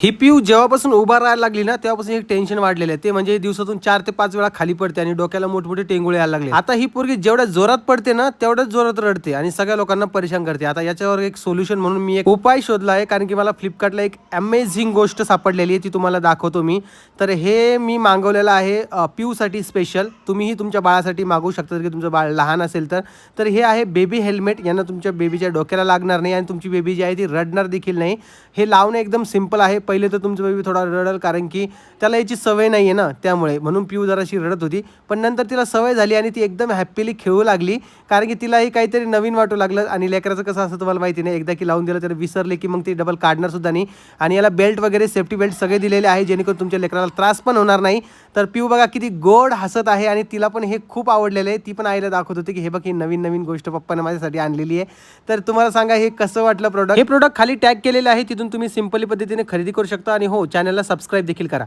ही पिऊ जेव्हापासून उभा राहायला लागली ना तेव्हापासून एक टेन्शन वाढलेलं आहे. ते म्हणजे दिवसातून 4 ते 5 वेळा खाली पडते आणि डोक्याला मोठमोठे टेंगुळे यायला लागले. आता ही पोरगी जेवढ्या जोरात पडते ना तेवढ्याच जोरात रडते आणि सगळ्या लोकांना परेशान करते. आता याच्यावर एक सोल्युशन म्हणून मी एक उपाय शोधला आहे, कारण की मला फ्लिपकार्टला एक अमेझिंग गोष्ट सापडलेली आहे, ती तुम्हाला दाखवतो मी. तर हे मी मागवलेलं आहे पिऊसाठी स्पेशल. तुम्हीही तुमच्या बाळासाठी मागवू शकता की तुमचं बाळ लहान असेल तर. तर हे आहे बेबी हेल्मेट. यांना तुमच्या बेबीच्या डोक्याला लागणार नाही आणि तुमची बेबी जी आहे ती रडणार देखील नाही. हे लावणं एकदम सिंपल आहे. पहिले तर तुमचं बेबी थोडा रडेल, कारण की त्याला याची सवय नाही आहे ना, त्यामुळे. म्हणून पिऊ जराशी रडत होती. पण नंतर तिला सवय झाली आणि ती एकदम हॅपीली खेळू लागली, कारण की तिलाही काहीतरी नवीन वाटू लागलं. आणि लेकराचं कसं असतं तुम्हाला माहिती नाही, एकदा की लावून दिलं तर विसरले की मग ते डबल काढणार सुद्धा नाही. आणि याला बेल्ट वगैरे, सेफ्टी बेल्ट सगळे दिलेले आहे, जेणेकरून तुमच्या लेकराला त्रास पण होणार नाही. तर पिऊ बघा किती गोड हसत आहे आणि तिला पण हे खूप आवडलेलं आहे. ती पण आईला दाखवत होती की हे बघ, ही नवीन नवीन गोष्ट पप्पाने माझ्यासाठी आणलेली आहे. तर तुम्हाला सांगा हे कसं वाटलं प्रोडक्ट. हे प्रोडक्ट खाली टॅग केलेलं आहे, तिथून तुम्ही सिंपली पद्धतीने खरेदी करू शकता. आणि हो, चॅनलला सबस्क्राईब देखील करा.